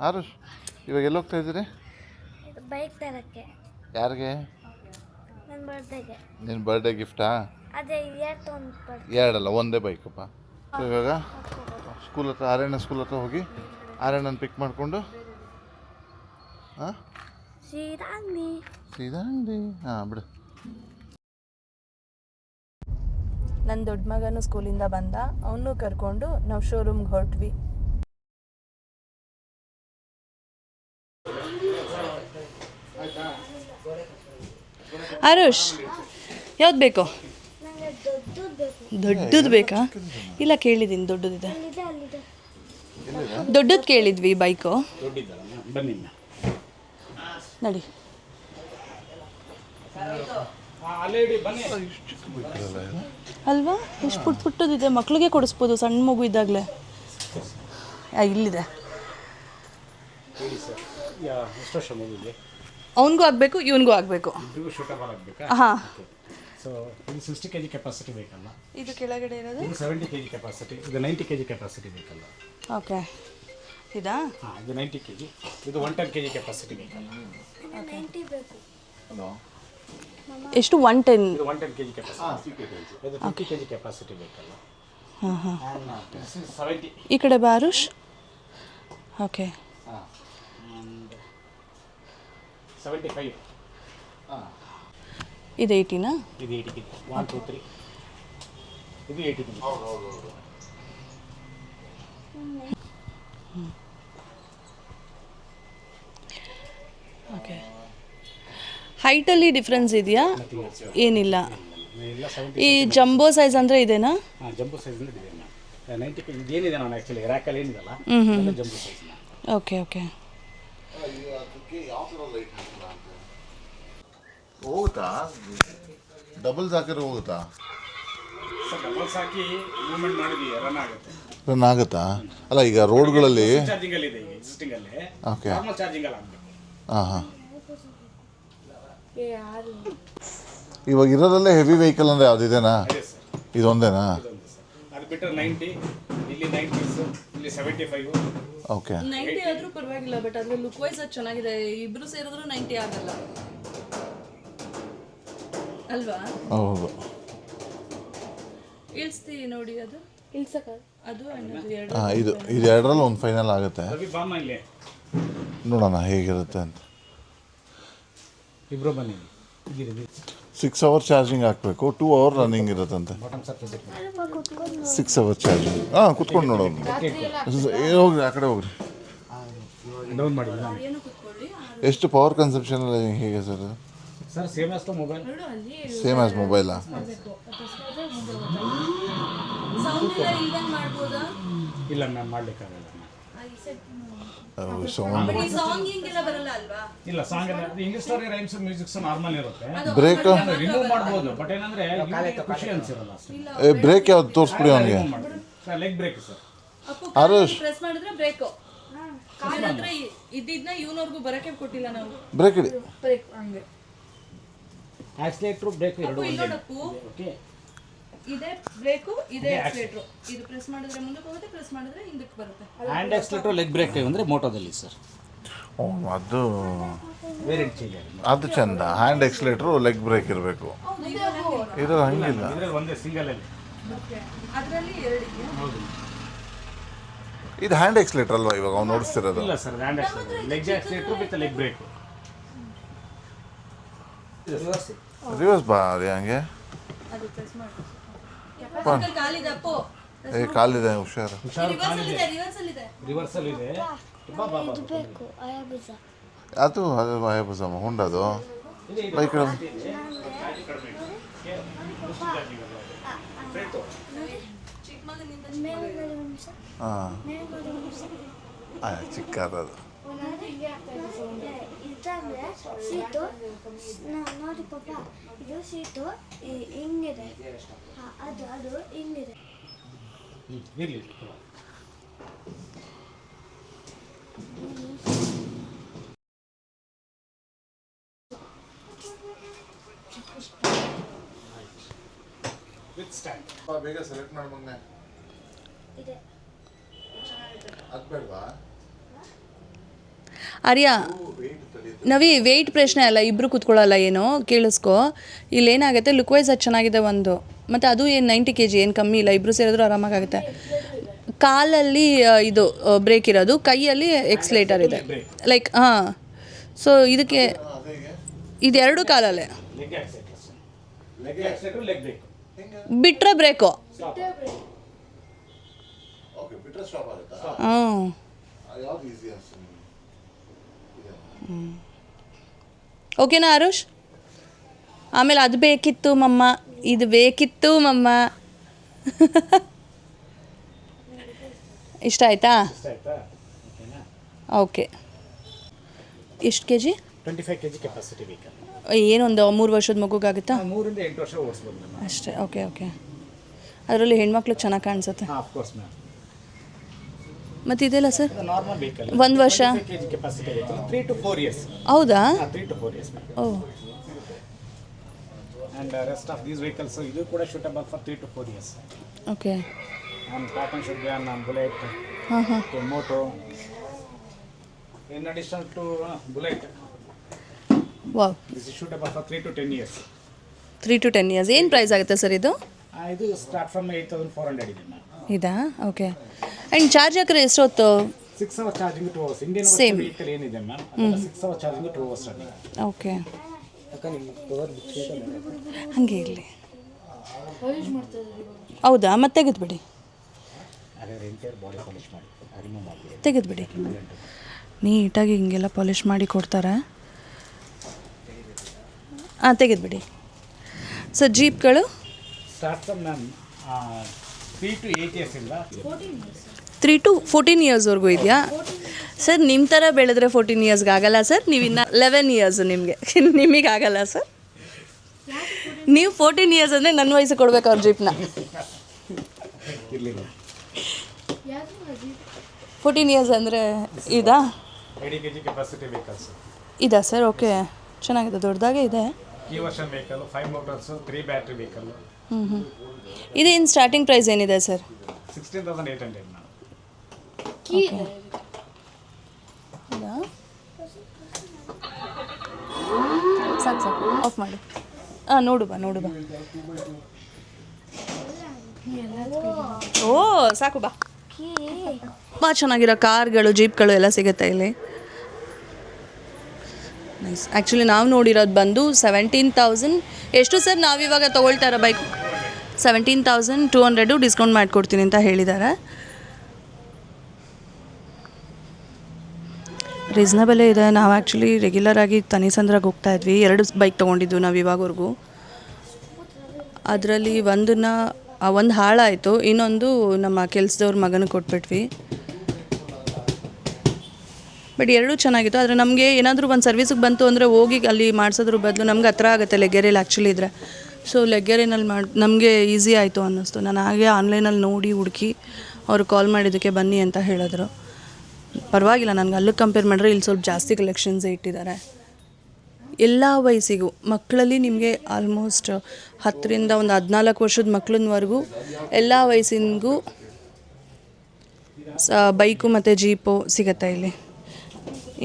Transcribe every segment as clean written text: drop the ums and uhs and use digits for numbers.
ಆರುಷ್ ಇವಾಗ ಎಲ್ಲಿ ಹೋಗ್ತಾ ಇದ್ದೀರಿ? ಬೈಕ್ ತರಕ್ಕೆ. ಯಾರಿಗೆ? ನನ್ನ ಬರ್ತ್ಡೇಗೆ. ನಿನ್ನ ಬರ್ಡೇ ಗಿಫ್ಟಾ? ಅದೇ ಎರಡಲ್ಲ ಒಂದೇ ಬೈಕಪ್ಪ. ಇವಾಗ ಸ್ಕೂಲ್ ಹತ್ರ ಆರ್ಯಣ್ಣ ಸ್ಕೂಲ್ ಹತ್ರ ಹೋಗಿ ಆರ್ಯಣ್ಣನ ಪಿಕ್ ಮಾಡಿಕೊಂಡು ಸೀದಾ ಅಂಗಡಿ ಬಿಡು. ನನ್ನ ದೊಡ್ಡ ಮಗನೂ ಸ್ಕೂಲಿಂದ ಬಂದ, ಅವನು ಕರ್ಕೊಂಡು ನಾವು ಶೋರೂಮ್ಗೆ ಹೊರಟ್ವಿ. ಆರುಷ್ ಯಾವ್ದು ಬೇಕು? ದೊಡ್ಡದು ಬೇಕಾ? ಇಲ್ಲ ಕೇಳಿದ್ದೀನಿ, ದೊಡ್ಡದಿದೆ. ದೊಡ್ಡದು ಕೇಳಿದ್ವಿ ಬೈಕು. ನಡಿ. ಅಲ್ವಾ, ಎಷ್ಟು ಪುಟ್ಟದಿದೆ, ಮಕ್ಳಿಗೆ ಕೊಡಿಸ್ಬೋದು ಸಣ್ಣ ಮಗು ಇದ್ದಾಗಲೇ. ಇಲ್ಲಿದೆ. ಅವನಿಗೂ ಆಗಬೇಕು, ಇವನಿಗೂ ಆಗಬೇಕು. ಹಾಂ. ಸೊ ಇದು 60 kg ಕೆಪಾಸಿಟಿ ಬೇಕಲ್ಲ. ಇದು ಕೆಳಗಡೆ ಇರೋದು ಇದು 70 kg ಕೆಪಾಸಿಟಿ, ಇದು 90 kg ಕೆಪಾಸಿಟಿ ಬೇಕಲ್ಲ. ಓಕೆ, ಇದಾ? ಹಾಂ, ಇದು 90 kg, ಇದು 110 kg ಕೆಪಾಸಿಟಿ ಬೇಕಲ್ಲ. ಎಷ್ಟು? 110? ಇದು 110 kg ಕೆಪಾಸಿಟಿ, ಇದು 50 kg ಕೆಪಾಸಿಟಿ ಬೇಕಲ್ಲ. ಹಾಂ ಹಾಂ. 70. ಈ ಕಡೆ ಬಾರುಷ್. ಓಕೆ. ಹಾಂ, 75. ಹಾಂ, ಇದು 80ನಾ? ಇದು 80 kg. 1 2 3 ಇದು 80 kg. ಓಕೆ. ಹೈಟಲ್ಲಿ ಡಿಫ್ರೆನ್ಸ್ ಇದೆಯಾ? ಏನಿಲ್ಲ. ಈ ಜಂಬೋ ಸೈಜ್ ಅಂದರೆ ಇದೇನಾ? ಹಾಂ, ಜಂಬೋ ಸೈಜ್ ಅಂದರೆ ಇದೆ. 90 kg ಇದೇನಿದೆ ನಾನು ಆ್ಯಕ್ಚುಲಿ ರ್ಯಾಕಲ್ಲಿ ಏನಿದಲ್ಲ, ಜಂಬೋ ಸೈಜ್. Okay okay. ಹೋಗುತ್ತಾ? ಡಬಲ್ಸ್ ಹಾಕಿದ್ರೆ ಹೋಗುತ್ತಾ? ಡಬಲ್ಸ್ ಹಾಕಿ ಮೂವ್ಮೆಂಟ್ ಮಾಡಿದ್ವಿ, ರನ್ ಆಗುತ್ತೆ. ರನ್ ಆಗುತ್ತಾ? ಅಲ್ಲ, ಈಗ ರೋಡ್ಗಳಲ್ಲಿ ಚಾರ್ಜಿಂಗ್ ಅಲ್ಲಿ ಇದೆ, ಈಗ ಎಕ್ಸಿಸ್ಟಿಂಗ್ ಅಲ್ಲಿ. ಓಕೆ. ನಾರ್ಮಲ್ ಚಾರ್ಜಿಂಗ್ ಅಲ್ಲಿ ಆಗಬೇಕು. ಹಾಂ ಹಾಂ. ಇವಾಗ ಇರೋದಲ್ಲೇ ಹೆವಿ ವೆಹಿಕಲ್ ಅಂದರೆ ಯಾವುದಿದೆನಾ? ಇದೊಂದೇನಾ? ಅದು ಬಿಟ್ಟರೆ 90, ಇಲ್ಲಿ 90s, ಇಲ್ಲಿ 75. ಓಕೆ. 90 ಆದರೂ ಪರವಾಗಿಲ್ಲ, ಬಟ್ ಅದ್ರ ಲುಕ್ ವೈಸ್ ಅದು ಚೆನ್ನಾಗಿದೆ. ಇಬ್ರು ಸೇರಿದ್ರು 90 ಆಗಲ್ಲ ಅಲ್ವಾ? ಹೌದು. ಇಳಿಸ್ತೀವಿ ನೋಡಿ, ಅದು ಅದು ಎರಡು. ಹಾಂ, ಇದು ಎರಡರಲ್ಲಿ ಒಂದು ಫೈನಲ್ ಆಗುತ್ತೆ. ನೋಡೋಣ ಹೇಗಿರುತ್ತೆ ಅಂತ. ಇಬ್ರು ಬನ್ನಿ. 6 hours ಚಾರ್ಜಿಂಗ್ ಹಾಕಬೇಕು, 2 hour ರನ್ನಿಂಗ್ ಇರುತ್ತಂತೆ. 6 hours ಚಾರ್ಜಿಂಗ್. ಹಾಂ, ಕುತ್ಕೊಂಡು ನೋಡೋದು. ಹೋಗ್ರಿ, ಆ ಕಡೆ ಹೋಗ್ರಿ. ಡೌನ್ ಮಾಡಿ. ಎಷ್ಟು ಪವರ್ ಕನ್ಸಂಪ್ಷನ್ ಹೇಗೆ sir? Sir same as the mobile. Same as ಮೊಬೈಲಾ? ಇಲ್ಲ ಮ್ಯಾಮ್, ಮಾಡಲಿಕ್ಕಾಗಲ್ಲ. ಇಲ್ಲ, song English story, rhymes, musics normal ಇರುತ್ತೆ. ಬ್ರೇಕ್ ರಿಮೂವ್ ಮಾಡ್ಬೋದು, ಬಟ್ ಏನಂದ್ರೆ ಖುಷಿ ಅನ್ಸಿರಲ್ಲ. ಬ್ರೇಕ್ ಯಾವ್ದು ತೋರಿಸ್ಬಿಡಿ ಅವನಿಗೆ. Leg brake sir. Aarush, press ಮಾಡಿದ್ರೆ ಬ್ರೇಕ್. ಕಾಲ್ ಹತ್ರ ಇದ್ದಿದ್ನ ಇವನವರೆಗೂ ಬರಕ್ಕೆ ಕೊಟ್ಟಿಲ್ಲ ನಾವು. ಬ್ರೇಕ್ ಇಡಿ. ಬ್ರೇಕ್ ಹಂಗೆ. ಆಕ್ಸಿಲೇಟರ್ ಬ್ರೇಕ್ ಎರಡು ಒಂದೇ. ಓಕೆ, ಇದೆ ಬ್ರೇಕು, ಇದೆ ಆಕ್ಸಿಲೇಟರ್. ಇದು ಪ್ರೆಸ್ ಮಾಡಿದ್ರೆ ಮುಂದಕ್ಕೆ ಹೋಗುತ್ತೆ, ಪ್ರೆಸ್ ಮಾಡಿದ್ರೆ ಹಿಂದಕ್ಕೆ ಬರುತ್ತೆ. ಹ್ಯಾಂಡ್ ಆಕ್ಸಿಲೇಟರ್, ಲೆಗ್ ಬ್ರೇಕ್ ಅಂದ್ರೆ ಮೋಟೋದಲ್ಲಿ ಸರ್. ಅದು ವೇರಿಯಂಟ್ ಚೇಂಜ್ ಅದು ಚಂದ. ಹ್ಯಾಂಡ್ ಎಕ್ಸ್ಲೇಟ್ರು, ಲೆಗ್ ಬ್ರೇಕ್ ಇರಬೇಕು. ಇದು ಹಂಗಿಲ್ಲ, ಒಂದೇ ಸಿಂಗಲ್ ಅಲ್ಲಿ. ಅದರಲ್ಲಿ ಎರಡು ಇದೆಯಾ? ಹೌದು. ಇದು ಹ್ಯಾಂಡ್ ಎಕ್ಸ್ಲೇಟರ್ ಅಲ್ವಾ ಇವಾಗ ಅವ್ನು ನೋಡಿಸ್ತಿರೋದು? ಇಲ್ಲ sir, hand accelerator, leg accelerator with leg brake. Reverse ಬಾ ರೀ, ಹಂಗೆ. ಅದು ಪ್ರೆಸ್ ಮಾಡಿ. ಕಾಲಿದೆ ಅಪ್ಪು. ಕಾಲಿದೆ, ಹುಷಾರು. ರಿವರ್ಸ್ ಅಲ್ಲಿ ಇದೆ. ಅದು ಹಯಾಬುಸಮ್ಮ ಹೊಂಡದು ಬೈಕ್. ಹಾಂ, ಚಿಕ್ಕದದು. ಸೀಟು ನೋಡಿ ಪಾಪ, ಇದು ಸೀಟು ಹಿಂಗಿದೆ. ಅದು ಹಿಂಗಿದೆ. ಬೇಗ ಸೆಲೆಕ್ಟ್ ಮಾಡಿ ಮೊನ್ನೆ. ಇದೆ ಅದು ಬೇಡವಾ? ಆರ್ಯ ನವಿ ವೆಯ್ಟ್ ಪ್ರಶ್ನೆ ಅಲ್ಲ, ಇಬ್ಬರು ಕೂತ್ಕೊಳ್ಳಲ್ಲ ಏನೋ, ಕೇಳಿಸ್ಕೊ. ಇಲ್ಲೇನಾಗುತ್ತೆ ಲುಕ್ ವೈಸ್ ಅದು ಚೆನ್ನಾಗಿದೆ ಒಂದು, ಮತ್ತು ಅದು ಏನು 90 kg ಏನು ಕಮ್ಮಿ ಇಲ್ಲ, ಇಬ್ಬರು ಸೇರಿದ್ರು ಆರಾಮಾಗುತ್ತೆ. ಕಾಲಲ್ಲಿ ಇದು ಬ್ರೇಕ್ ಇರೋದು, ಕೈಯಲ್ಲಿ ಎಕ್ಸ್ಲೇಟರ್ ಇದೆ ಲೈಕ್ ಹಾಂ. ಸೊ ಇದಕ್ಕೆ ಇದೆರಡು ಕಾಲಲ್ಲೇ ಬಿಟ್ಟರೆ ಬ್ರೇಕು. ಹಾಂ ಓಕೆನಾ ಆರುಷ್? ಆಮೇಲೆ ಅದು ಬೇಕಿತ್ತು ಮಮ್ಮ, ಇದು ಬೇಕಿತ್ತು ಮಮ್ಮ. ಇಷ್ಟ ಆಯ್ತಾ? ಓಕೆ. ಎಷ್ಟು K G? 25 kg capacity vehicle. ಏನೊಂದು 3 ವರ್ಷದ ಮಗುಗಾಗುತ್ತಾ? 3 ರಿಂದ 8 ವರ್ಷ ಓಡಿಸ್ಬೋದು ಮ್ಯಾಮ್. ಅಷ್ಟೇ. Okay okay. ಅದರಲ್ಲಿ ಹೆಣ್ಮಕ್ಳು ಚೆನ್ನಾಗಿ ಕಾಣಿಸುತ್ತೆ. ಹಾಂ, ಆಫ್ ಕೋರ್ಸ್ ಮ್ಯಾಮ್. ಮತ್ತು ಇದೆಲ್ಲ ಸರ್ ನಾರ್ಮಲ್ ವೆಹಿಕಲ್, 1 ವರ್ಷ 25 kg capacity vehicle, 3 to 4 years. ಹೌದಾ? 3 to 4 years ಮ್ಯಾಮ್. ಓ And rest of these vehicles, ಇದು ಕೂಡ suitable for 3 to 4 years. Okay. And pattern should be on bullet, ಹಾಂ ಹಾಂ. moto. In addition to bullet, wow. this is suitable for 3 to 10 years. 3 to 10 years. ಏನು price ಆಗುತ್ತೆ sir ಇದು? ಇದು start from 8,400 ಇದೆ ma'am. ಇದಾ? ಓಕೆ. ಆ್ಯಂಡ್ ಚಾರ್ಜ್ ಹಾಕಿದ್ರೆ ಎಷ್ಟೊತ್ತು? 6 hours charging, 2 hours. Indian Same. Vehicle ಏನಿದೆ ಮ್ಯಾಮ್, ಅದೆಲ್ಲ 6 hours charging, 2 hours running. Okay. ಹಾಗೆ ಇರಲಿ. ಹೌದಾ? ಮತ್ತೆ ತೆಗೆದುಬಿಡಿ, ಅದೇ ಎಂಟೈರ್ ಬಾಡಿ ಪಾಲಿಶ್ ಮಾಡಿ ರಿಮೂವ್ ಮಾಡಿ ತೆಗೆದುಬಿಡಿ. ನೀಟಾಗಿ ಹಿಂಗೆಲ್ಲ ಪಾಲಿಷ್ ಮಾಡಿ ಕೊಡ್ತಾರೆ. ಹಾಂ, ತೆಗೆದುಬಿಡಿ. ಸೊ ಜೀಪ್ಗಳು start from ma'am 3 to 8 years ಇಂದ 3 to 14 ಇಯರ್ಸ್ವರೆಗೂ ಇದೆಯಾ ಸರ್? ನಿಮ್ಮ ಥರ ಬೆಳೆದ್ರೆ 14 ಇಯರ್ಸ್ಗೆ ಆಗಲ್ಲ ಸರ್. ನೀವಿನ್ನು 11 ಇಯರ್ಸ್ ನಿಮಗೆ ನಿಮಗಾಗಲ್ಲ ಸರ್. ನೀವು 14 ಇಯರ್ಸ್ ಅಂದರೆ ನನ್ನ ವಯಸ್ಸು ಕೊಡ್ಬೇಕು ಅವ್ರ ಜೀಪ್ನ. ಇರಲಿಲ್ಲ. 14 ಇಯರ್ಸ್ ಅಂದರೆ ಇದಾ? 80 kg ಕೆಪಾಸಿಟಿ ವೆಹಿಕಲ್ಸ್ ಇದಾ ಸರ್? ಓಕೆ, ಚೆನ್ನಾಗಿದೆ, ದೊಡ್ಡದಾಗೆ ಇದೆ. ಈ version vehicle, 5 motors, 3 battery vehicle. ಹ್ಞೂ. ಇದೇನು ಸ್ಟಾರ್ಟಿಂಗ್ ಪ್ರೈಸ್ ಏನಿದೆ ಸರ್? 16,800 ನಾವು. ಹೌದಾ? ಸಾಕು ಸಾಕು, ಆಫ್ ಮಾಡಿ. ಹಾಂ, ನೋಡು ಬಾ. ಓ ಸಾಕು ಬಾ. ತುಂಬ ಚೆನ್ನಾಗಿರೋ ಕಾರ್ಗಳು, ಜೀಪ್ಗಳು ಎಲ್ಲ ಸಿಗುತ್ತೆ ಇಲ್ಲಿ. ನೈಸ್. ಆ್ಯಕ್ಚುಲಿ ನಾವು ನೋಡಿರೋದು ಬಂದು 17,000. ಎಷ್ಟು ಸರ್ ನಾವಿವಾಗ ತೊಗೊಳ್ತಾ ಇರೋ ಬೈಕ್? 17,200 ಡಿಸ್ಕೌಂಟ್ ಮಾಡಿಕೊಡ್ತೀನಿ ಅಂತ ಹೇಳಿದ್ದಾರೆ. ರೀಸ್ನಬಲೇ ಇದೆ. ನಾವು ಆ್ಯಕ್ಚುಲಿ ರೆಗ್ಯುಲರಾಗಿ ತನಿಸಂದ್ರಾಗ ಹೋಗ್ತಾ ಇದ್ವಿ. 2 ಬೈಕ್ ತೊಗೊಂಡಿದ್ವಿ ನಾವು ಇವಾಗವರೆಗೂ. ಅದರಲ್ಲಿ ಒಂದು ಹಾಳಾಯಿತು, ಇನ್ನೊಂದು ನಮ್ಮ ಕೆಲಸದವ್ರ ಮಗನಿಗೆ ಕೊಟ್ಬಿಟ್ವಿ. ಬಟ್ 2 ಚೆನ್ನಾಗಿತ್ತು. ಆದರೆ ನಮಗೆ ಏನಾದರೂ ಒಂದು ಸರ್ವಿಸಿಗೆ ಬಂತು ಅಂದರೆ ಹೋಗಿ ಅಲ್ಲಿ ಮಾಡಿಸೋದ್ರ ಬದಲು ನಮ್ಗೆ ಹತ್ರ ಆಗುತ್ತೆ ಲೆಗ್ಗೆರೆಯಲ್ಲಿ ಆ್ಯಕ್ಚುಲಿ ಇದ್ದರೆ. ಸೊ ಲೆಗ್ಗೆರೆನಲ್ಲಿ ನಮಗೆ ಈಸಿ ಆಯಿತು ಅನ್ನಿಸ್ತು. ನಾನು ಹಾಗೆ ಆನ್ಲೈನಲ್ಲಿ ನೋಡಿ ಹುಡುಕಿ ಅವರು ಕಾಲ್ ಮಾಡಿದ್ದಕ್ಕೆ ಬನ್ನಿ ಅಂತ ಹೇಳಿದ್ರು. ಪರವಾಗಿಲ್ಲ, ನನಗೆ ಅಲ್ಲಿಗೆ ಕಂಪೇರ್ ಮಾಡಿದ್ರೆ ಇಲ್ಲಿ ಸ್ವಲ್ಪ ಜಾಸ್ತಿ ಕಲೆಕ್ಷನ್ಸೇ ಇಟ್ಟಿದ್ದಾರೆ. ಎಲ್ಲ ವಯಸ್ಸಿಗೂ ಮಕ್ಕಳಲ್ಲಿ ನಿಮಗೆ ಆಲ್ಮೋಸ್ಟ್ 10 ರಿಂದ 14 ವರ್ಷದ ಮಕ್ಕಳವರೆಗೂ ಎಲ್ಲ ವಯಸ್ಸಿಗೂ ಬೈಕು ಮತ್ತು ಜೀಪು ಸಿಗುತ್ತೆ ಇಲ್ಲಿ.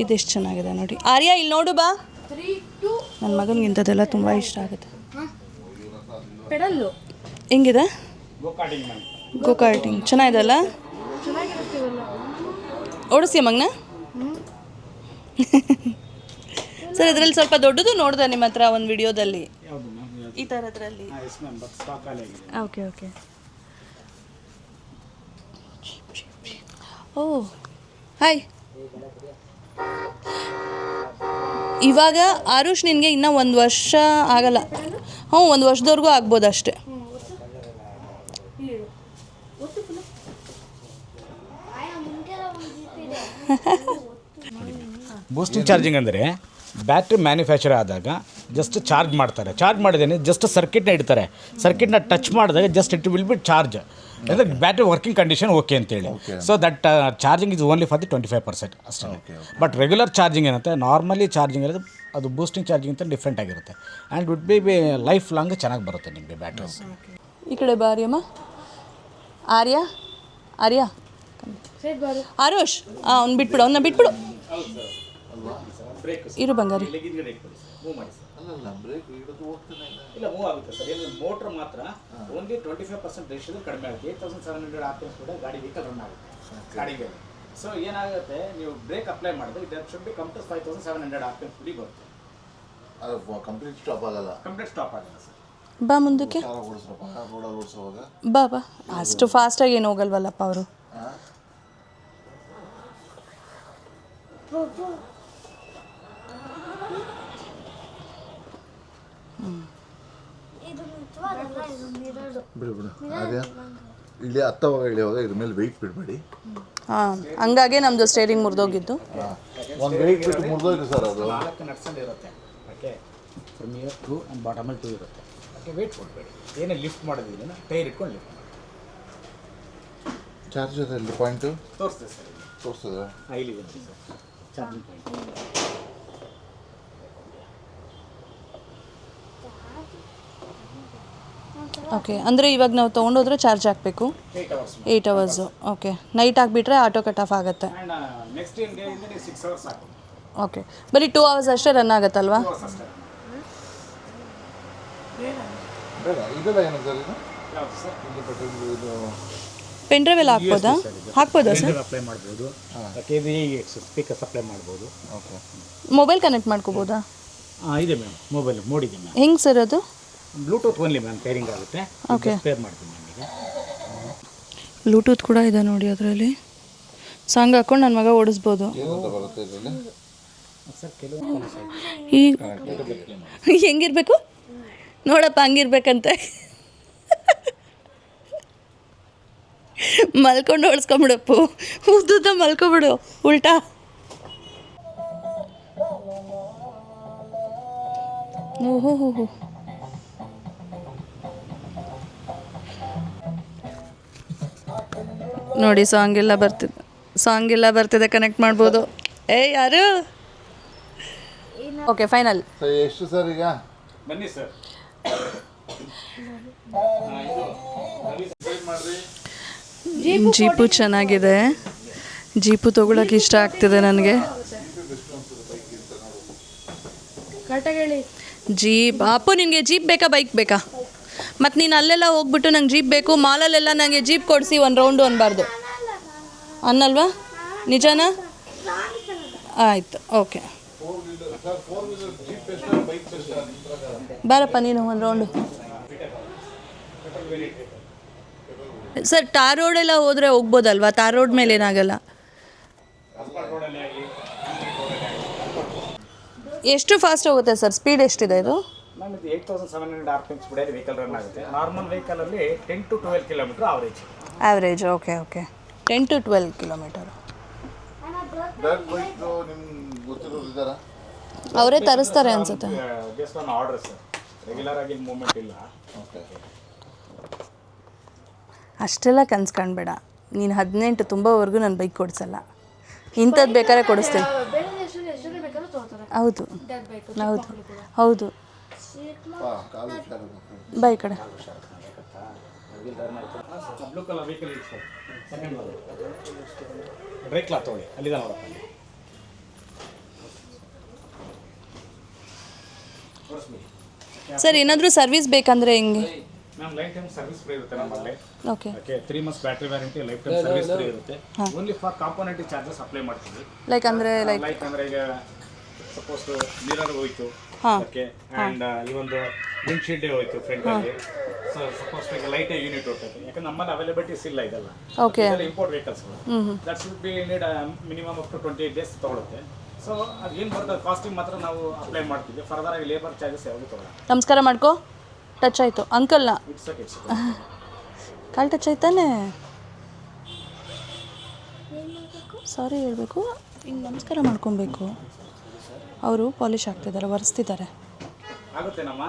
ಇದೆಷ್ಟು ಚೆನ್ನಾಗಿದೆ ನೋಡಿ. ಆರ್ಯ ಇಲ್ಲಿ ನೋಡು ಬಾ. ನನ್ನ ಮಗನಿಗೆ ಇಂಥದ್ದೆಲ್ಲ ತುಂಬ ಇಷ್ಟ ಆಗುತ್ತೆ. ಪೆಡಲ್ಲು ಹೆಂಗಿದೆ? ಗೋ ಕಾರ್ಟಿಂಗ್ ಮ್ಯಾಮ್. ಕಾರ್ಟಿಂಗ್ ಚೆನ್ನಾಗಿದೆ ಅಲ್ಲ? ಓಡಿಸ್ತೀಯ ಮಗನ? ಸರ್ ಇದರಲ್ಲಿ ಸ್ವಲ್ಪ ದೊಡ್ಡದು ನೋಡಿದೆ ನಿಮ್ಮ ಹತ್ರ ಒಂದು ವಿಡಿಯೋದಲ್ಲಿ, ಯಾವುದು ಮ್ಯಾಮ್? ಈ ಥರದ್ರಲ್ಲಿ. ಎಸ್ ಮ್ಯಾಮ್, ಬಟ್ ಸ್ಟಾಕ್ ಖಾಲಿ ಆಗಿದೆ. Okay okay. Oh hi. ಇವಾಗ ಆರುಷ್ ನಿನಗೆ ಇನ್ನೂ 1 ವರ್ಷ ಆಗಲ್ಲ. 1 ವರ್ಷದವರೆಗೂ ಆಗ್ಬೋದು ಅಷ್ಟೇ. ಬೂಸ್ಟಿಂಗ್ ಚಾರ್ಜಿಂಗ್ ಅಂದರೆ ಬ್ಯಾಟ್ರಿ ಮ್ಯಾನುಫ್ಯಾಕ್ಚರ್ ಆದಾಗ ಜಸ್ಟ್ ಚಾರ್ಜ್ ಮಾಡ್ತಾರೆ. ಚಾರ್ಜ್ ಮಾಡಿದೇನೆ ಜಸ್ಟ್ ಸರ್ಕಿಟ್ನ ಇಡ್ತಾರೆ. ಸರ್ಕಿಟ್ನ ಟಚ್ ಮಾಡಿದಾಗ just it will be charge. ಅಂದರೆ ಬ್ಯಾಟ್ರಿ ವರ್ಕಿಂಗ್ ಕಂಡೀಷನ್ ಓಕೆ ಅಂತೇಳಿ. So that charging is only for the 25% ಅಷ್ಟೇ. ಬಟ್ ರೆಗ್ಯುಲರ್ ಚಾರ್ಜಿಂಗ್ ಏನಂತೆ, ನಾರ್ಮಲಿ ಚಾರ್ಜಿಂಗ್ ಇರೋದು ಅದು ಬೂಸ್ಟಿಂಗ್ ಚಾರ್ಜಿಂಗ್ ಅಂತ ಡಿಫ್ರೆಂಟ್ ಆಗಿರುತ್ತೆ. And would be life long ಚೆನ್ನಾಗಿ ಬರುತ್ತೆ ನಿಮಗೆ ಬ್ಯಾಟ್ರೀಸ್. ಈ ಕಡೆ ಬಾರಿಯಮ್ಮ. ಆರ್ಯ ಆರುಷ್, ಅವ್ನು ಬಿಟ್ಬಿಡು. ಬ್ರೇಕ್ ಇರು ಬಂಗಾರಿ. ಹಿಂದ್ಗಡೆ ಇಟ್ಕೊಳ್ಳಿ ಸರ್, ಮೂವ್ ಮಾಡಿ ಸರ್. ಅಲ್ಲಲ್ಲ ಬ್ರೇಕ್ ಹಿಡಿದು ಹೋಗ್ತಾನೆ ಇಲ್ಲ ಮೂವ್ ಆಗುತ್ತೆ ಸರ್. ಏನು ಮೋಟ್ರ್ ಮಾತ್ರ ಓನ್ಲಿ 25% ರೇಷಿಯೋದಲ್ಲಿ ಕಡಿಮೆ ಆಗುತ್ತೆ. 8700 RPM ಕೂಡ ಗಾಡಿ ವೆಹಿಕಲ್ ರನ್ ಆಗುತ್ತೆ ಗಾಡಿಗೆ. ಸೊ ಏನಾಗುತ್ತೆ, ನೀವು ಬ್ರೇಕ್ ಅಪ್ಲೈ ಮಾಡಿದ್ರೆ it should be come to 5700 RPM ಸ್ಪೀಡಿಗೆ ಬರುತ್ತೆ. ಅದು ಕಂಪ್ಲೀಟ್ ಸ್ಟಾಪ್ ಆಗಲ್ಲ. ಕಂಪ್ಲೀಟ್ ಸ್ಟಾಪ್ ಆಗಲ್ಲ ಸರ್. ಬಾ ಮುಂದಕ್ಕೆ ಓಡಿಸ್ರಪ್ಪ ರೋಡಲ್ಲಿ ಓಡಿಸೋವಾಗ. ಬಾ ಬಾ, ಅಷ್ಟು ಫಾಸ್ಟಾಗಿ ಏನು ಹೋಗಲ್ವಲ್ಲಪ್ಪ ಅವರು. ಬಿಡು ಬಿಡು ಅದೇ ಇಲ್ಲಿ ಹತ್ತವಾಗ ಇಳಿಯೋವಾಗ ಇದ್ರ ಮೇಲೆ ವೆಯ್ಟ್ ಬಿಡಬೇಡಿ. ಹಾಂ, ಹಂಗಾಗೆ ನಮ್ಮದು ಸ್ಟೇರಿಂಗ್ ಮುರಿದೋಗಿದ್ದು. ಒಂದು ವೆಯ್ಟ್ ಬಿಟ್ಟು ಮುರಿದೋಯ್ತು ಸರ್ ಅದು. 4 ನಟ್ಸಲ್ಲಿ ಇರುತ್ತೆ. ಓಕೆ, ಫ್ರಮ್ ಇಯರ್ 2 ಆ್ಯಂಡ್ ಬಾಟಮಲ್ಲಿ 2 ಇರುತ್ತೆ. ಓಕೆ, ವೆಯ್ಟ್ ಕೊಡಬೇಡಿ. ಏನೇ ಲಿಫ್ಟ್ ಮಾಡೋದಿಲ್ಲ, ಟೈರ್ ಇಟ್ಕೊಂಡು ಲಿಫ್ಟ್ ಮಾಡಿ. ಚಾರ್ಜರಲ್ಲಿ ಪಾಯಿಂಟು ತೋರಿಸ್ತದೆ ಸರ್, ತೋರಿಸ್ತದೆ. ಇಲ್ಲಿ ಬರುತ್ತೆ ಸರ್ ಚಾರ್ಜಿಂಗ್ ಪಾಯಿಂಟ್. ಓಕೆ, ಅಂದರೆ ಇವಾಗ ನಾವು ತೊಗೊಂಡೋದ್ರೆ ಚಾರ್ಜ್ ಹಾಕಬೇಕು 8 hours 8 ಅವರ್ಸು. ಓಕೆ, ನೈಟ್ ಆಗಿಬಿಟ್ರೆ ಆಟೋ ಕಟ್ ಆಫ್ ಆಗುತ್ತೆ. ಆ್ಯಂಡ್ ನೆಕ್ಸ್ಟ್ ಡೇ ಇಂದ ನೀವು 6 hours ಸಾಕು. ಓಕೆ, ಬರೀ 2 ಅವರ್ಸ್ ಅಷ್ಟೇ ರನ್ ಆಗುತ್ತಲ್ವಾ? 2 hours ಅಷ್ಟೇ. ಬೇಡ ಇದೆಲ್ಲ ಏನು ಸರ್ ಇದು? ಯಾವುದು ಸರ್? ಇದು ಪೆಟ್ರೋಲ್ ಇದು ಪೆನ್ ಡ್ರೈವ್ ಎಲ್ಲ ಹಾಕ್ಬೋದಾ? ಹಾಕ್ಬೋದಾ ಸರ್? ಅಪ್ಲೈ ಮಾಡ್ಬೋದು. ಓಕೆ, ಸ್ಪೀಕರ್ಸ್ ಅಪ್ಲೈ ಮಾಡ್ಬೋದು. ಓಕೆ, ಮೊಬೈಲ್ ಕನೆಕ್ಟ್ ಮಾಡ್ಕೋಬೋದಾ? ಇದೆ ಮ್ಯಾಮ್, ಮೊಬೈಲ್ ಮೋಡಿದೆ ಮ್ಯಾಮ್. ಹೆಂಗೆ ಸರ್ ಅದು? ಬ್ಲೂಟೂತ್ ಓನ್ಲಿ ಮ್ಯಾಮ್, ಪೇರಿಂಗ್ ಆಗುತ್ತೆ. ಓಕೆ, ಪೇರ್ ಮಾಡ್ತೀನಿ ಮ್ಯಾಮ್. ಈಗ ಬ್ಲೂಟೂತ್ ಕೂಡ ಇದೆ ನೋಡಿ ಅದರಲ್ಲಿ. ಸಾಂಗ್ ಹಾಕ್ಕೊಂಡು ನನ್ನ ಮಗ ಓಡಿಸ್ಬೋದು. ಏನಂತ ಬರುತ್ತೆ ಇದರಲ್ಲಿ? ಸರ್ ಕೆಲವು ಈ ಹೆಂಗಿರ್ಬೇಕು ನೋಡಪ್ಪ, ಹಂಗಿರ್ಬೇಕಂತೆ. ಮಲ್ಕೊಂಡು ಓಡಿಸ್ಕೊಂಬಿಡಪ್ಪು, ಉದ್ದುದ್ದ ಮಲ್ಕೊಬಿಡು ಉಲ್ಟಾ. ಓಹೋ ಹೋ ಹೋ, ನೋಡಿ ಸಾಂಗ್ ಎಲ್ಲ ಬರ್ತಿದೆ, ಕನೆಕ್ಟ್ ಮಾಡ್ಬೋದು. ಯಾರು? Okay, final. ಸರ್ ಎಷ್ಟು ಸರ್ ಈಗ? ಬನ್ನಿ ಸರ್. ಜೀಪು ಚೆನ್ನಾಗಿದೆ. ಜೀಪು ತೊಗೊಳಕ್ಕೆ ಇಷ್ಟ ಆಗ್ತಿದೆ ನನಗೆ. ಜೀಪ್ ಅಪ್ಪು, ನಿನಗೆ ಜೀಪ್ ಬೇಕಾ ಬೈಕ್ ಬೇಕಾ? ಮತ್ತು ನೀನು ಅಲ್ಲೆಲ್ಲ ಹೋಗ್ಬಿಟ್ಟು ನಂಗೆ ಜೀಪ್ ಬೇಕು, ಮಾಲಲ್ಲೆಲ್ಲ ನನಗೆ ಜೀಪ್ ಕೊಡಿಸಿ ಒಂದು ರೌಂಡು ಅನ್ಬಾರ್ದು ಅನ್ನಲ್ವಾ? ನಿಜನಾ? ಆಯಿತು, ಓಕೆ. ಬಾರಪ್ಪ ನೀನು ಒಂದು ರೌಂಡು. ಸರ್, ಟಾರ್ ರೋಡೆಲ್ಲ ಹೋದರೆ ಹೋಗ್ಬೋದಲ್ವಾ? ಟಾರ್ ರೋಡ್ ಮೇಲೆ ಏನಾಗಲ್ಲ. ಎಷ್ಟು ಫಾಸ್ಟ್ ಹೋಗುತ್ತೆ ಸರ್? ಸ್ಪೀಡ್ ಎಷ್ಟಿದೆ ಇದು? ಮ್ಯಾಮ್ ಇದು 8700 RPM ಸ್ಪೀಡಲ್ಲಿ ವೆಹಿಕಲ್ ರನ್ ಆಗುತ್ತೆ. ನಾರ್ಮಲ್ ವೆಹಿಕಲಲ್ಲಿ 10 to 12 kilometre average. Okay okay, 10 to 12 kilometre. ನಿಮ್ಗೆ ಗೊತ್ತಿರೋರು ಇದ್ದಾರಾ? ಅವರೇ ತರಿಸ್ತಾರೆ ಅನ್ಸುತ್ತೆ. Based on order sir, regular ಆಗಿ ಮೂವ್ಮೆಂಟ್ ಇಲ್ಲ. ಓಕೆ, ಅಷ್ಟೆಲ್ಲ ಕನ್ಸು ಕಾಣಬೇಡ ನೀನು. 18 ತುಂಬವರೆಗೂ ನಾನು ಬೈಕ್ ಕೊಡಿಸಲ್ಲ. ಇಂಥದ್ದು ಬೇಕಾದ್ರೆ ಕೊಡಿಸ್ತೀನಿ. ಹೌದು ಹೌದು ಹೌದು, ಬೈ ಕಡೆ. ಬ್ಲೂ ಕಲರ್ ವೆಹಿಕಲ್ ಇದೆ ಸರ್, ಸೆಕೆಂಡ್ ಬ್ರೇಕ್ ಲಾ ತೊಗೊಳ್ಳಿ, ಅಲ್ಲಿದೆ ನೋಡಪ್ಪ. ಸರ್, ಏನಾದರೂ ಸರ್ವಿಸ್ ಬೇಕಂದರೆ ಹೆಂಗೆ? Ma'am lifetime service free ಇರುತ್ತೆ ನಮ್ಮಲ್ಲಿ. Okay, 3 months battery warranty, lifetime service free ಇರುತ್ತೆ. Only for component charges apply ಮಾಡ್ತೀವಿ. ಲೈಕ್ ಅಂದರೆ ಲೈಕ್ ಅಂದರೆ ಈಗ ಸಪೋಸ್ ಮಿರರ್ ಹೋಯ್ತು, ಓಕೆ, ಆ್ಯಂಡ್ ಈ ಒಂದು ವಿಂಡ್ಶೀಲ್ಡೇ ಹೋಯ್ತು ಫ್ರಂಟಲ್ಲಿ. ಸೊ ಸಪೋಸ್ ಈಗ ಲೈಟ್ ಯೂನಿಟ್ ಹೋಗ್ತದೆ, ಯಾಕಂದ್ರೆ ನಮ್ಮಲ್ಲಿ ಅವೈಲಬಿಲಿಟೀಸ್ ಇಲ್ಲ ಇದೆಲ್ಲ. ಓಕೆ, ಇಂಪೋರ್ಟ್ ವೆಹಿಕಲ್ಸ್ಗಳು. That should be need minimum up to 28 days ತೊಗೊಳುತ್ತೆ. ಸೊ ಅದು ಏನು ಬರ್ತದೆ ಕಾಸ್ಟಿಂಗ್ ಮಾತ್ರ ನಾವು ಅಪ್ಲೈ ಮಾಡ್ತೀವಿ. ಫರ್ದರ್ ಆಗಿ ಲೇಬರ್ ಚಾರ್ಜಸ್ ಯಾವುದು ತೊಗೊಳ್ಳೋಣ. ನಮಸ್ಕಾರ ಮಾಡ್ಕೋ. ಟಚ್ ಆಯಿತು ಅಂಕಲ್ನ. It's call touch ಆಯ್ತಾನೆ. ಸಾರಿ ಹೇಳಬೇಕು, ಹಿಂಗೆ ನಮಸ್ಕಾರ ಮಾಡ್ಕೊಬೇಕು. ಅವರು ಪಾಲಿಷ್ ಆಗ್ತಿದ್ದಾರೆ, ಒರೆಸ್ತಿದ್ದಾರೆ. ಆಗುತ್ತೇನಮ್ಮ,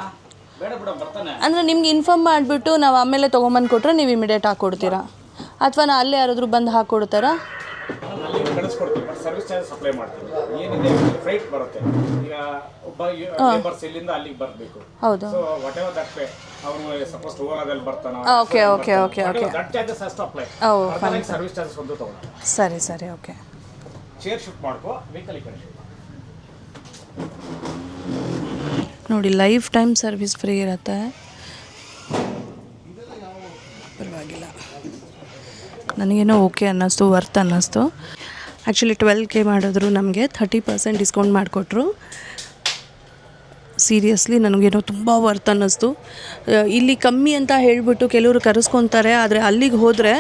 ಬೇಡ ಬಿಡ ಬರ್ತಾನೆ. ಅಂದರೆ ನಿಮ್ಗೆ ಇನ್ಫಾರ್ಮ್ ಮಾಡಿಬಿಟ್ಟು ನಾವು ಆಮೇಲೆ ತೊಗೊಂಬಂದು ಕೊಟ್ಟರೆ ನೀವು ಇಮಿಡಿಯೇಟ್ ಹಾಕ್ಕೊಡ್ತೀರಾ, ಅಥವಾ ನಾ ಅಲ್ಲೇ ಯಾರಾದರೂ ಬಂದು ಹಾಕ್ಕೊಡ್ತಾರಾ? ಅಲ್ಲಿ ಕಳಿಸ್ಕೊಡ್ತೀವಿ, ಬಟ್ ಸರ್ವಿಸ್ ಚಾರ್ಜಸ್ ಅಪ್ಲೈ ಮಾಡ್ತೀವಿ. ಏನಿದೆ ಫ್ರೈಟ್ ಬರುತ್ತೆ. ಈಗ ಒಬ್ಬ ಲೇಬರ್ಸ್ ಇಲ್ಲಿಂದ ಅಲ್ಲಿಗೆ ಬರಬೇಕು. ಹೌದು. So what ever that pay, ಅವನು ಸಪೋಸ್ ಓಲಾದಲ್ಲಿ ಬರ್ತಾನೆ, okay okay okay okay, that charges ಅಷ್ಟು ಅಪ್ಲೈ. ಸರ್ವಿಸ್ ಚಾರ್ಜಸ್ ಒಂದು ತೊಗೊಳ್ಳೋಣ. ಸರಿ ಸರಿ, ಓಕೆ. ಚೇರ್ ಶಿಫ್ಟ್ ಮಾಡ್ಕೋ, ವೆಹಿಕಲ್ ಈ ಕಡೆ ಶಿಫ್ಟ್. ನೋಡಿ ಲೈಫ್ ಟೈಮ್ ಸರ್ವಿಸ್ ಫ್ರೀ ಇರುತ್ತೆ, ಪರವಾಗಿಲ್ಲ. ನನಗೇನೋ ಓಕೆ ಅನ್ನಿಸ್ತು, ವರ್ತ್ ಅನ್ನಿಸ್ತು. ಆ್ಯಕ್ಚುಲಿ 12K ಮಾಡಿದ್ರು ನಮಗೆ 30% ಡಿಸ್ಕೌಂಟ್ ಮಾಡಿಕೊಟ್ರು. ಸೀರಿಯಸ್ಲಿ ನನಗೇನೋ ತುಂಬ ವರ್ತ್ ಅನ್ನಿಸ್ತು. ಇಲ್ಲಿ ಕಮ್ಮಿ ಅಂತ ಹೇಳಿಬಿಟ್ಟು ಕೆಲವರು ಕರೆಸ್ಕೊತಾರೆ, ಆದರೆ ಅಲ್ಲಿಗೆ ಹೋದರೆ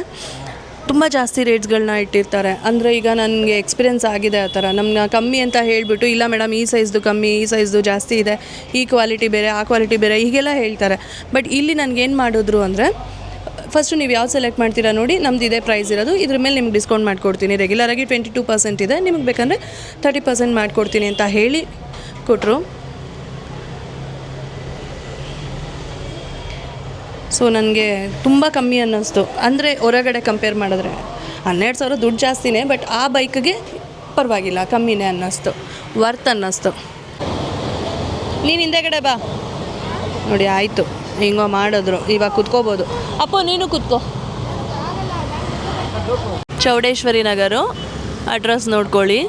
ತುಂಬ ಜಾಸ್ತಿ ರೇಟ್ಸ್ಗಳನ್ನ ಇಟ್ಟಿರ್ತಾರೆ. ಅಂದರೆ ಈಗ ನನಗೆ ಎಕ್ಸ್ಪೀರಿಯೆನ್ಸ್ ಆಗಿದೆ ಆ ಥರ. ನಮ್ಮನ್ನ ಕಮ್ಮಿ ಅಂತ ಹೇಳಿಬಿಟ್ಟು ಇಲ್ಲ ಮೇಡಮ್ ಈ ಸೈಜ್ದು ಕಮ್ಮಿ, ಈ ಸೈಜ್ದು ಜಾಸ್ತಿ ಇದೆ, ಈ ಕ್ವಾಲಿಟಿ ಬೇರೆ, ಆ ಕ್ವಾಲಿಟಿ ಬೇರೆ ಹೀಗೆಲ್ಲ ಹೇಳ್ತಾರೆ. ಬಟ್ ಇಲ್ಲಿ ನನಗೇನು ಮಾಡಿದ್ರು ಅಂದರೆ ಫಸ್ಟು ನೀವು ಯಾವ್ದು ಸೆಲೆಕ್ಟ್ ಮಾಡ್ತೀರಾ ನೋಡಿ, ನಮ್ದು ಇದೇ ಪ್ರೈಸ್ ಇರೋದು, ಇದ್ರ ಮೇಲೆ ನಿಮ್ಗೆ ಡಿಸ್ಕೌಂಟ್ ಮಾಡಿಕೊಡ್ತೀನಿ. ರೆಗ್ಯುಲರಾಗಿ 22% ಇದೆ, ನಿಮಗೆ ಬೇಕಂದರೆ 30% ಮಾಡಿಕೊಡ್ತೀನಿ ಅಂತ ಹೇಳಿ ಕೊಟ್ಟರು. ಸೊ ನನಗೆ ತುಂಬ ಕಮ್ಮಿ ಅನ್ನಿಸ್ತು. ಅಂದರೆ ಹೊರಗಡೆ ಕಂಪೇರ್ ಮಾಡಿದ್ರೆ 12,000 ದುಡ್ಡು ಜಾಸ್ತಿನೇ, ಬಟ್ ಆ ಬೈಕ್ಗೆ ಪರವಾಗಿಲ್ಲ, ಕಮ್ಮಿನೇ ಅನ್ನಿಸ್ತು, ವರ್ತ್ ಅನ್ನಿಸ್ತು. ನೀನು ಹಿಂದೆಗಡೆ ಬಾ ನೋಡಿ. ಆಯಿತು, ಹಿಂಗೋ ಮಾಡಿದ್ರು. ಇವಾಗ ಕುತ್ಕೋಬೋದು. ಅಪ್ಪ ನೀನು ಕುತ್ಕೋ. ಚೌಡೇಶ್ವರಿ ನಗರು, ಅಡ್ರೆಸ್ ನೋಡ್ಕೊಳ್ಳಿ.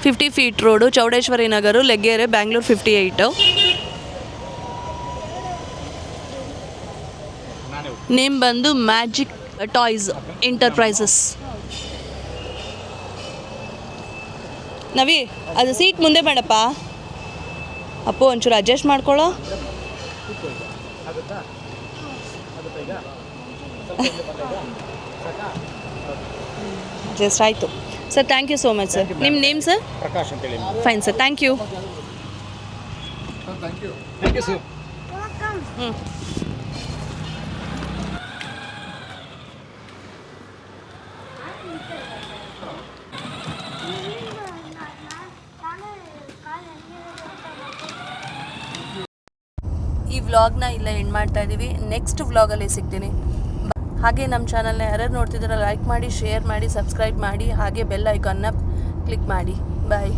50 feet road, Chowdeshwari ನಗರು, Laggere, Bangalore 58. Name ಬಂದು ಮ್ಯಾಜಿಕ್ ಟಾಯ್ಸ್ ಎಂಟರ್ಪ್ರೈಸಸ್. ನವಿ ಅದು ಸೀಟ್ ಮುಂದೆ ಬೇಡಪ್ಪ. ಅಪ್ಪು ಒಂಚೂರು ಅಡ್ಜಸ್ಟ್ ಮಾಡ್ಕೊಳ್ಳೋ. ಜಸ್ಟ್ ಆಯಿತು sir. Thank you so much sir. ನಿಮ್ಮ ನೇಮ್ ಸರ್? ಪ್ರಕಾಶ್ ಅಂತೇಳಿ. Fine sir, thank you. Thank you sir. ಹ್ಞೂ. ಈ ವ್ಲಾಗ್ನ ಇಲ್ಲ ಎಂಡ್ ಮಾಡ್ತಾ ಇದ್ದೀವಿ. ನೆಕ್ಸ್ಟ್ ವ್ಲಾಗಲ್ಲಿ ಸಿಗ್ತೀನಿ. ಹಾಗೆ ನಮ್ಮ ಚಾನಲ್ನ ಯಾರ್ಯಾರು ನೋಡ್ತಿದ್ದೀರ ಲೈಕ್ ಮಾಡಿ, ಶೇರ್ ಮಾಡಿ, ಸಬ್ಸ್ಕ್ರೈಬ್ ಮಾಡಿ, ಹಾಗೆ ಬೆಲ್ ಐಕಾನ್ನ ಕ್ಲಿಕ್ ಮಾಡಿ. ಬಾಯ್.